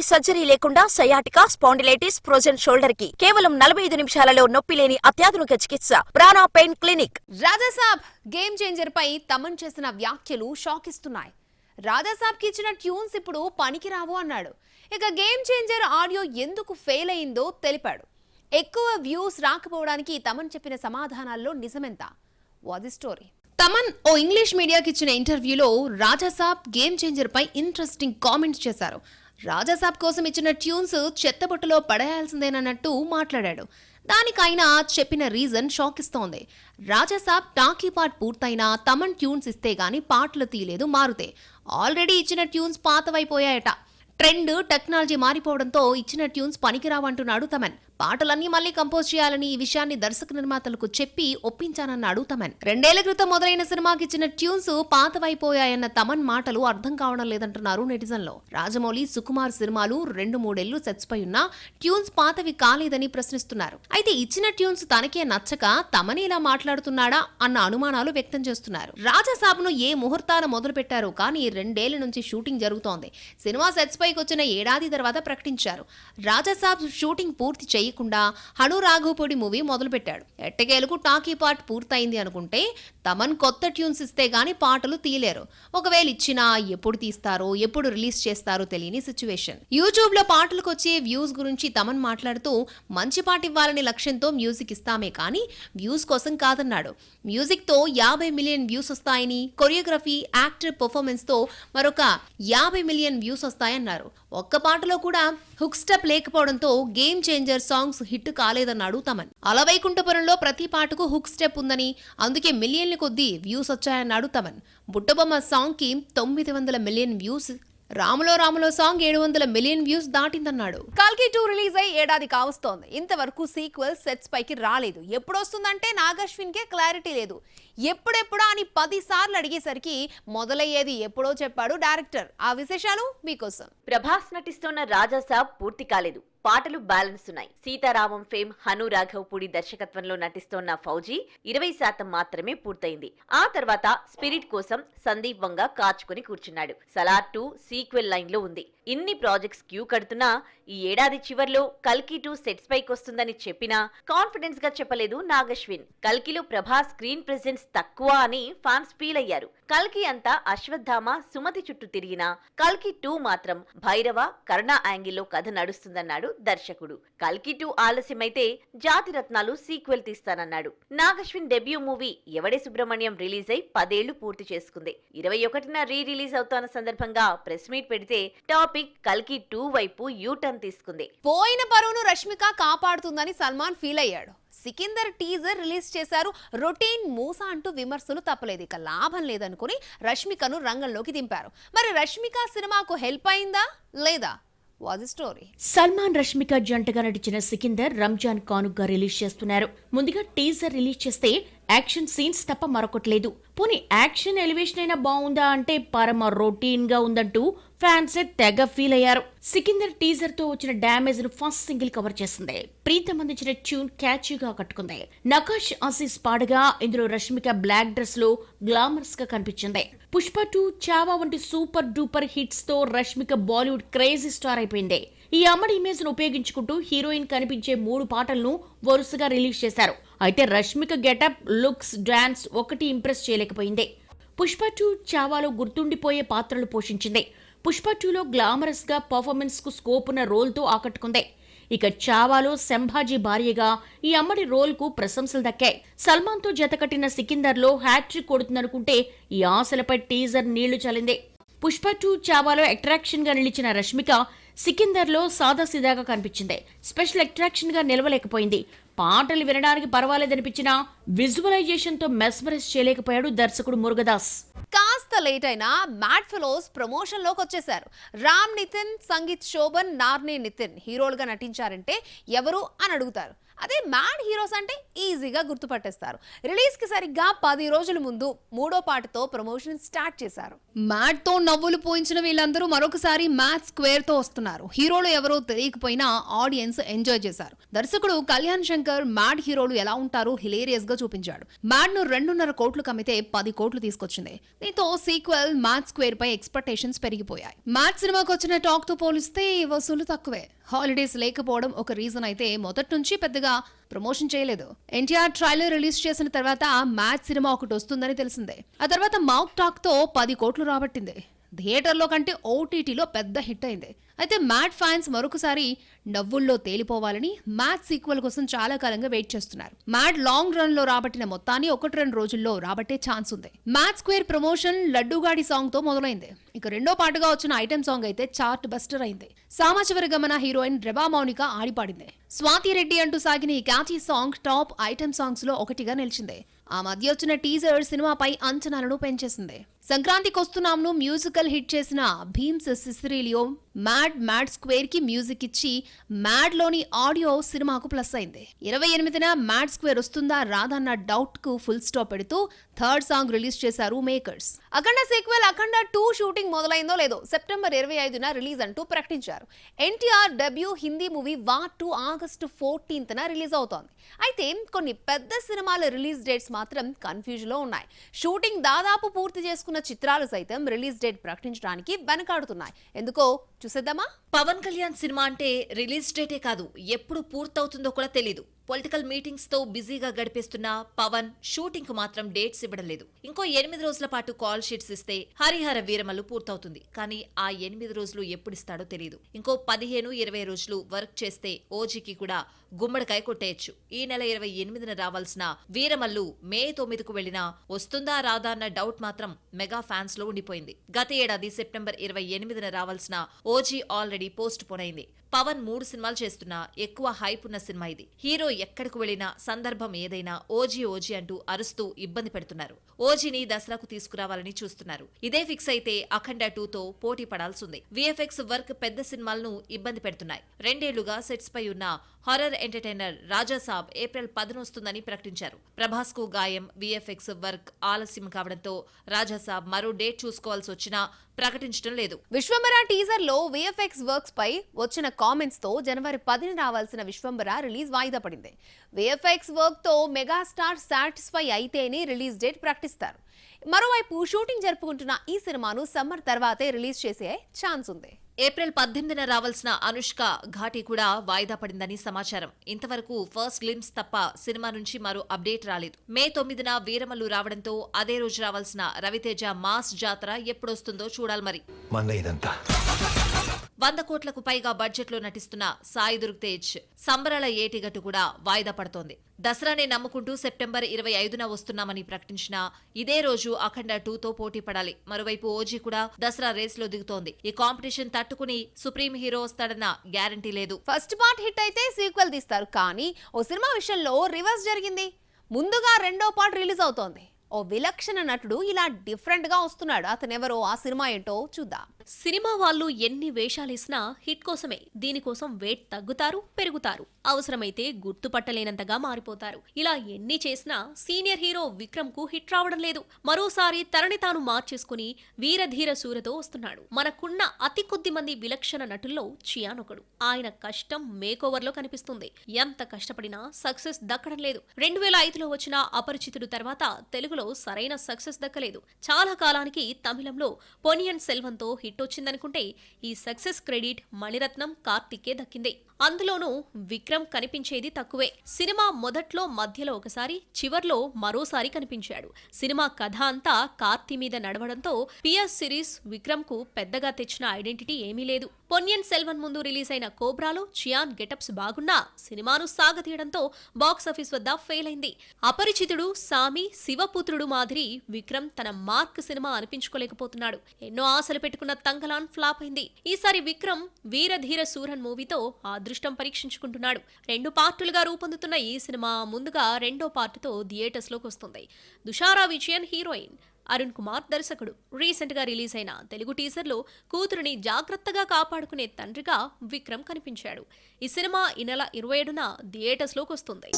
Surgery లేకుండా sciatica, spondylitis, frozen shoulder కి కేవలం 45 నిమిషాలలో నొప్పి లేని అత్యాధునిక చికిత్స ప్రాణ pain clinic. Rajasaab game changer పై తమన్ చేసిన వ్యాఖ్యలు షాక్ ఇస్తున్నాయి. రాజాసాబ్ కి ఇచ్చిన ట్యూన్స్ ఇప్పుడు పనికిరావు అన్నాడు. ఇక గేమ్ చేంజర్ ఆడియో ఎందుకు ఫెయిల్ అయిందో తెలిపాడు. ఎక్కువ వ్యూస్ రాకపోవడానికి తమన్ చెప్పిన సమాధానాల్లో నిజమెంత? వాది స్టోరీ. తమన్ ఓ ఇంగ్లీష్ మీడియాకి ఇచ్చిన ఇంటర్వ్యూలో రాజాసాబ్ గేమ్ చేంజర్ పై ఇంట్రెస్టింగ్ కామెంట్స్ చేశారు. రాజాసాబ్ కోసం ఇచ్చిన ట్యూన్స్ చెత్తబుట్టలో పడేయాల్సిందేనన్నట్టు మాట్లాడాడు. దానికైనా చెప్పిన రీజన్ షాక్ ఇస్తోంది. రాజాసాబ్ టాకీ పార్ట్ పూర్తయినా తమన్ ట్యూన్స్ ఇస్తే గానీ పాటలు తీయలేదు మారుతే. ఆల్రెడీ ఇచ్చిన ట్యూన్స్ పాతవైపోయాయట. ట్రెండ్, టెక్నాలజీ మారిపోవడంతో ఇచ్చిన ట్యూన్స్ పనికిరావంటున్నాడు తమన్. పాటలన్నీ మళ్లీ కంపోజ్ చేయాలని ఈ విషయాన్ని దర్శక నిర్మాతలకు చెప్పి ఒప్పించానన్నాడు తమన్. 2 ఏళ్ల క్రితం మొదలైన సినిమాకి ఇచ్చిన ట్యూన్స్ పాతవైపోయాయన్న తమన్ మాటలు అర్థం కావడం లేదంటున్నారు నెటిజన్లు. రాజమౌళి, సుకుమార్ సినిమాలు 2-3 ఏళ్లు సెట్స్ పై ఉన్నా ట్యూన్స్ పాతవి కాలేదని ప్రశ్నిస్తున్నారు. అయితే ఇచ్చిన ట్యూన్స్ తనకే నచ్చక తమన్ ఇలా మాట్లాడుతున్నాడా అన్న అనుమానాలు వ్యక్తం చేస్తున్నారు. రాజాసాబ్ ను ఏ ముహూర్తాన మొదలు పెట్టారో కానీ 2 ఏళ్ల నుంచి షూటింగ్ జరుగుతోంది. సినిమా సెట్స్ పైకి వచ్చిన ఏడాది తర్వాత ప్రకటించారు. రాజాసాబ్ షూటింగ్ పూర్తి చేయకుండా హను రాఘవపూడి మూవీ మొదలుపెట్టాడు. ఎట్టకేలకు టాకీ పార్ట్ పూర్తయింది అనుకుంటే తమన్ కొత్త ట్యూన్స్ ఇస్తే గానీ పాటలు తీయలేరు. ఒకవేళ ఇచ్చినా ఎప్పుడు తీస్తారో, ఎప్పుడు రిలీజ్ చేస్తారో తెలియని సిచ్యువేషన్. యూట్యూబ్ లో పాటలకు వచ్చే వ్యూస్ గురించి తమన్ మాట్లాడుతూ మంచి పాట ఇవ్వాలనే లక్ష్యంతో మ్యూజిక్ ఇస్తామే కానీ వ్యూస్ కోసం కాదన్నాడు. మ్యూజిక్ తో 50 మిలియన్ వ్యూస్ వస్తాయని, కొరియోగ్రఫీ, యాక్టర్ పర్ఫార్మెన్స్ తో మరొక 50 మిలియన్ వ్యూస్ వస్తాయన్నారు. ఒక్క పాటలో కూడా హుక్ స్టెప్ లేకపోవడంతో గేమ్ చేంజర్ సాంగ్స్ హిట్ కాలేదన్నాడు తమన్. అలవైకుంఠపురంలో ప్రతి పాటకు హుక్ స్టెప్ ఉందని, అందుకే మిలియన్ల కొద్దీ వ్యూస్ వచ్చాయన్నాడు తమన్. బుట్టబొమ్మ సాంగ్ కి 900 million views, Ramulo song 700 million views దాటిందన్నాడు. కల్కి 2 రిలీజ్ అయ్యి ఏడాది కావస్తోంది. ఇంతవరకు సీక్వెల్ సెట్స్ పైకి రాలేదు. ఎప్పుడొస్తుందంటే నాగశ్విన్ కే క్లారిటీ లేదు. ఎప్పుడెప్పుడా అని 10 సార్లు అడిగేసరికి మొదలయ్యేది ఎప్పుడో చెప్పాడు డైరెక్టర్. ఆ విశేషాలు మీకోసం. ప్రభాస్ నటిస్తున్న రాజాసాబ్ పూర్తి కాలేదు. పాటలు బ్యాలెన్స్ ఉన్నాయి. సీతారామం ఫేమ్ హను రాఘవపూడి దర్శకత్వంలో నటిస్తోన్న ఫౌజీ 20% మాత్రమే పూర్తయింది. ఆ తర్వాత స్పిరిట్ కోసం సందీప్ వంగ కాచుకుని కూర్చున్నాడు. సలార్ 2 సీక్వెల్ లైన్ లో ఉంది. ఇన్ని ప్రాజెక్ట్స్ క్యూ కడుతున్నా ఈ ఏడాది చివర్లో కల్కి 2 సెట్స్ పైకి వస్తుందని చెప్పినా కాన్ఫిడెన్స్ గా చెప్పలేదు నాగశ్విన్. కల్కిలో ప్రభాస్ స్క్రీన్ ప్రెజెన్స్ తక్కువ అని ఫ్యాన్స్ ఫీల్ అయ్యారు. కల్కి అంతా అశ్వత్థామ, సుమతి చుట్టూ తిరిగినా కల్కి 2 మాత్రం భైరవ, కర్ణ యాంగిల్లో కథ నడుస్తుందన్నాడు దర్శకుడు. కల్కి 2 ఆలస్యమైతే జాతిరత్నాలు సీక్వెల్ తీస్తానన్నాడు. నాగశ్విన్ డెబ్యూ మూవీ ఎవడే సుబ్రహ్మణ్యం రిలీజ్ అయి 10 ఏళ్లు పూర్తి చేసుకుంది. 21న రీ రిలీజ్ అవుతున్న సందర్భంగా ప్రెస్ మీట్ పెడితే టాపిక్ కల్కి 2 వైపు యూటర్న్ తీసుకుంది. పోయిన పరువును రష్మిక కాపాడుతుందని సల్మాన్ ఫీల్ అయ్యాడు. సికిందర్ టీజర్ రిలీజ్ చేశారు. రొటీన్ మూస అంటూ విమర్శలు తప్పలేదు. ఇక లాభం లేదనుకుని రష్మికను రంగంలోకి దింపారు. మరి రష్మిక సినిమాకు హెల్ప్ అయిందా లేదా? Was story. సల్మాన్, రష్మిక జంటగా నటించిన సికిందర్ రంజాన్ కానుగ్గా రిలీజ్ చేస్తున్నారు. ముందుగా టీజర్ రిలీజ్ చేస్తే యాక్షన్ సీన్స్ తప్ప మరొకట్లేదు. పోనీ యాక్షన్ ఎలివేషన్ అయినా బాగుందా అంటే పరమ రొటీన్ గా ఉందంటూ ఫ్యాన్స్ తెగ ఫీల్ అయ్యారు. సికిందర్ టీజర్ తో వచ్చిన డ్యామేజ్ ను ఫస్ట్ సింగిల్ కవర్ చేసింది. ప్రీతం అందించిన ట్యూన్ క్యాచీగా కట్టుకుంది. నకాష్ ఆసీస్ పాడగా ఇందులో రష్మిక బ్లాక్ డ్రెస్ లో గ్లామరస్ గా కనిపించింది. పుష్ప 2, చావా వంటి సూపర్ డూపర్ హిట్స్ తో రష్మిక బాలీవుడ్ క్రేజీ స్టార్ అయిపోయింది. ఈ అమ్మడి ఇమేజ్ ను ఉపయోగించుకుంటూ హీరోయిన్ కనిపించే 3 పాటలను వరుసగా రిలీజ్ చేశారు. అయితే రష్మిక గెటప్, లుక్స్, డాన్స్ ఒకటి ఇంప్రెస్ చేయలేకపోయింది. పుష్ప 2 చావాలో గుర్తుండిపోయే పాత్రలు పోషించింది. పుష్ప 2లో గ్లామరస్ గా పర్ఫార్మెన్స్ కు స్కోప్ ఉన్న రోల్ తో ఆకట్టుకుంది. ఇక చావాలో సంభాజీ భార్యగా ఈ అమ్మడి రోల్ కు ప్రశంసలు దక్కాయి. సల్మాన్ తో జతకట్టిన సికిందర్ లో హ్యాట్రిక్ కొడుతుందనుకుంటే ఈ ఆశలపై టీజర్ నీళ్లు చల్లింది. పుష్ప 2 చావాలో అట్రాక్షన్ గా నిలిచిన రష్మిక సికిందర్ లో సాదాసీదాగా కనిపించింది. స్పెషల్ అట్రాక్షన్ గా నిలవలేకపోయింది. పాటలు వినడానికి పర్వాలేదనిపించినా విజువలైజేషన్ తో మెస్మరైజ్ చేయలేకపోయాడు దర్శకుడు మురుగదాస్. కాస్త లేట్ అయినా మ్యాడ్ ఫెలోస్ ప్రమోషన్ లోకి వచ్చేశారు. రామ్ నితిన్, సంగీత్ శోభన్, నార్నే నితిన్ హీరోలుగా నటించారంటే ఎవరు అని అడుగుతారు. అదే మ్యాడ్ హీరోస్ అంటే ఈజీగా గుర్తుపట్టేస్తారు. రిలీజ్కి సరిగ్గా 10 రోజుల ముందు 3వ పాటతో ప్రమోషన్ స్టార్ట్ చేశారు. మ్యాడ్తో నవ్వులు పోయించిన వీళ్ళందరూ మరొకసారి మ్యాడ్ స్క్వేర్తో వస్తున్నారు. హీరోలు ఎవరో తెలియకపోయినా ఆడియన్స్ ఎంజాయ్ చేశారు. దర్శకుడు కళ్యాణ్ శంకర్ మ్యాడ్ హీరోలు ఎలా ఉంటారో హిలేరియస్ గా చూపించాడు. మ్యాడ్ ను 2.5 కోట్లు కమ్మితే 10 కోట్లు తీసుకొచ్చింది. దీంతో sequel mad square pi expectations పెరిగిపోయాయి. మ్యాడ్ సినిమాకి వచ్చిన టాక్ తో పోలిస్తే వసూలు తక్కువే. హాలిడేస్ లేకపోవడం ఒక రీజన్ అయితే మొదటి నుంచి పెద్దగా ప్రమోషన్ చేయలేదు. ఎన్టీఆర్ ట్రైలర్ రిలీజ్ చేసిన తర్వాత మ్యాడ్ సినిమా ఒకటి వస్తుందని తెలిసిందే. ఆ తర్వాత మౌక్ టాక్ తో 10 కోట్లు రాబట్టింది. థియేటర్లో కంటే ఓటీటీలో పెద్ద హిట్ అయింది. అయితే మ్యాడ్ ఫ్యాన్స్ మరొకసారి నవ్వుల్లో తేలిపోవాలని మ్యాడ్ సీక్వెల్ కోసం చాలా కాలంగా వెయిట్ చేస్తున్నారు. మ్యాడ్ లాంగ్ రన్ లో రాబట్టిన మొత్తాన్ని 1-2 రోజుల్లో రాబట్టే ఛాన్స్ ఉంది. మ్యాడ్ స్క్వేర్ ప్రమోషన్ లడ్డూగాడి సాంగ్ తో మొదలైంది. ఇక రెండో పాటగా వచ్చిన ఐటెం సాంగ్ అయితే చార్ట్ బస్టర్ అయింది. సామాజిక గమన హీరోయిన్ రెబా మౌనిక ఆడిపాడింది. స్వాతి రెడ్డి అంటూ సాగిన ఈ catchy song top item songs లో ఒకటిగా నిలిచింది. ఆ మధ్య వచ్చిన టీజర్ సినిమాపై అంచనాలను పెంచేసింది. సంక్రాంతికి వస్తున్నాంను మ్యూజికల్ హిట్ చేసిన భీమ్స్ సిసిరిలియో మ్యాడ్ స్క్వేర్ కి మ్యూజిక్ ఇచ్చి మ్యాడ్ లోని ఆడియో సినిమాకు ప్లస్ అయింది. 28న మ్యాడ్ స్క్వేర్ వస్తుందా రాదన్న డౌట్ కు ఫుల్ స్టాప్ పెడుతూ థర్డ్ సాంగ్ రిలీజ్ చేశారు makers. Akhanda sequel Akhanda 2 shooting మొదలైందో లేదో సెప్టెంబర్ 25న రిలీజ్ అంటూ ప్రకటించారు. NTR debut Hindi movie war 2 August 14న రిలీజ్ అవుతోంది. అయితే కొన్ని పెద్ద సినిమాల రిలీజ్ డేట్స్ మాత్రం కన్ఫ్యూజన్ లో ఉన్నాయి. షూటింగ్ దాదాపు పూర్తి చేసుకున్న చిత్రాలు సైతం రిలీజ్ డేట్ ప్రకటించడానికి వెనకాడుతున్నాయి. ఎందుకో చూసేద్దామా? పవన్ కళ్యాణ్ సినిమా అంటే రిలీజ్ డేటే కాదు, ఎప్పుడు పూర్తవుతుందో కూడా తెలీదు. పొలిటికల్ మీటింగ్స్ తో బిజీగా గడిపేస్తున్న పవన్ షూటింగ్ కు మాత్రం డేట్స్ ఇవ్వడం లేదు. ఇంకో 8 రోజుల పాటు కాల్ షీట్స్ ఇస్తే హరిహర వీరమల్లు పూర్తవుతుంది. కానీ ఆ 8 రోజులు ఎప్పుడిస్తాడో తెలియదు. ఇంకో 15-20 రోజులు వర్క్ చేస్తే ఓజీకి కూడా గుమ్మడికాయ కొట్టేయచ్చు. ఈ నెల 28న రావాల్సిన వీరమల్లు మే 9కు వెళ్లినా వస్తుందా రాదా అన్న డౌట్ మాత్రం మెగా ఫ్యాన్స్ లో ఉండిపోయింది. గత ఏడాది సెప్టెంబర్ 28న రావాల్సిన ఓజీ ఆల్రెడీ పోస్ట్ పోన్ అయింది. పవన్ 3 సినిమాలు చేస్తున్నా ఎక్కువ హైప్ ఉన్న సినిమా ఇది. హీరో ఎక్కడికి వెళ్లినా సందర్భం ఏదైనా ఓజీ అంటూ అరుస్తూ ఇబ్బంది పెడుతున్నారు. ఓజీని దసరాకు తీసుకురావాలని చూస్తున్నారు. ఇదే ఫిక్స్ అయితే అఖండ 2తో పోటీ పడాల్సింది. విఎఫ్ఎక్స్ వర్క్ పెద్ద సినిమాలను ఇబ్బంది పెడుతున్నాయి. 2 ఏళ్లుగా సెట్స్ పై ఉన్న హారర్ ఎంటర్టైనర్ రాజాసాబ్ ఏప్రిల్ 10న వస్తుందని ప్రకటించారు. ప్రభాస్ కు గాయం, విఎఫ్ఎక్స్ వర్క్ ఆలస్యం కావడంతో రాజాసాబ్ మరో డేట్ చూసుకోవాల్సి వచ్చినా ప్రకటించడం లేదు. విశ్వంబర టీజర్ లో విఎఫ్ఎక్స్ వర్క్స్ పై వచ్చిన కామెంట్స్ తో జనవరి 10న రావాల్సిన విశ్వంబర రిలీజ్ వాయిదా పడింది. విఎఫ్ఎక్స్ వర్క్ తో మెగాస్టార్ సాటిస్ఫై అయితేనే రిలీజ్ డేట్ ప్రకటిస్తారు. మరోవైపు షూటింగ్ జరుపుకుంటున్న ఈ సినిమాను సమ్మర్ తర్వాతే రిలీజ్ చేసే ఛాన్స్ ఉంది. ఏప్రిల్ 18న రావాల్సిన అనుష్క ఘాటి కూడా వాయిదా పడిందని సమాచారం. ఇంతవరకు ఫస్ట్ గ్లిమ్స్ తప్ప సినిమా నుంచి మరో అప్డేట్ రాలేదు. మే 9న వీరమల్లు రావడంతో అదే రోజు రావాల్సిన రవితేజ మాస్ జాతర ఎప్పుడొస్తుందో చూడాలి మరి. 100 కోట్లకు పైగా బడ్జెట్ లో నటిస్తున్న సాయి దుర్గ్ తేజ్ సంబరాల ఏటిగట్టు కూడా వాయిదా పడుతోంది. దసరానే నమ్ముకుంటూ సెప్టెంబర్ 25న వస్తున్నామని ప్రకటించిన ఇదే రోజు అఖండ 2తో పోటీ పడాలి. మరోవైపు ఓజీ కూడా దసరా రేస్ లో దిగుతోంది. ఈ కాంపిటీషన్ తట్టుకుని సుప్రీం హీరో వస్తాడన్న గ్యారంటీ లేదు. ఫస్ట్ పార్ట్ హిట్ అయితే సీక్వెల్ తీస్తారు. కానీ ఓ సినిమా విషయంలో రివర్స్ జరిగింది. ముందుగా రెండో పార్ట్ రిలీజ్ అవుతోంది. ఓ విలక్షణ నటుడు ఇలా డిఫరెంట్ గా వస్తున్నాడు. అతనెవరో, ఆ సినిమా ఏంటో చూద్దాం. సినిమా వాళ్ళు ఎన్ని వేషాలేసినా హిట్ కోసమే. దీనికోసం వెయిట్ తగ్గుతారు, పెరుగుతారు, అవసరమైతే గుర్తుపట్టలేనంతగా మారిపోతారు. ఇలా ఎన్ని చేసినా సీనియర్ హీరో విక్రమ్ కు హిట్ రావడం లేదు. మరోసారి తనని తాను మార్చేసుకుని వీరధీర సూరతో వస్తున్నాడు. మనకున్న అతి కొద్ది మంది విలక్షణ నటుల్లో చియాన్ ఒకడు. ఆయన కష్టం మేకోవర్ లో కనిపిస్తుంది. ఎంత కష్టపడినా సక్సెస్ దక్కడం లేదు. 2005లో వచ్చిన అపరిచితుడు తర్వాత తెలుగులో సరైన సక్సెస్ దక్కలేదు. చాలా కాలానికి తమిళంలో పొనియన్ సెల్వంతో హిట్ వచ్చిందనుకుంటే ఈ సక్సెస్ క్రెడిట్ మణిరత్నం, కార్తికే దక్కింది. అందులోనూ విక్రమ్ కనిపించేది తక్కువే. సినిమా మొదట్లో, మధ్యలో ఒకసారి, చివర్లో మరోసారి కనిపించాడు. సినిమా కథ అంతా కార్తి మీద నడవడంతో పిఎస్ సిరీస్ విక్రమ్ కు పెద్దగా తెచ్చిన ఐడెంటిటీ ఏమీ లేదు. పొన్నియిన్ సెల్వన్ ముందు రిలీజ్ అయిన కోబ్రాలో చియాన్ గెటప్స్ బాగున్నా సినిమాను సాగతీయడంతో బాక్సాఫీస్ వద్ద ఫెయిల్ అయింది. అపరిచితుడు, సామి, శివపుత్రుడు మాదిరి విక్రమ్ తన మార్క్ సినిమా అనిపించుకోలేకపోతున్నాడు. ఎన్నో ఆశలు పెట్టుకున్న తంగలాన్ ఫ్లాప్ అయింది. ఈసారి విక్రమ్ వీరధీర సూరన్ మూవీతో అదృష్టం పరీక్షించుకుంటున్నాడు. 2 పార్టులుగా రూపొందుతున్న ఈ సినిమా ముందుగా రెండో పార్టుతో థియేటర్స్ లోకి వస్తుంది. దుషారా విజయన్ హీరోయిన్. అరుణ్ కుమార్ దర్శకుడు. రీసెంట్ గా రిలీజ్ అయిన తెలుగు టీజర్ లో కూతురుని జాగ్రత్తగా కాపాడుకునే తండ్రిగా విక్రమ్ కనిపించాడు. ఈ సినిమా ఈ నెల 27న థియేటర్స్ లోకి వస్తుంది.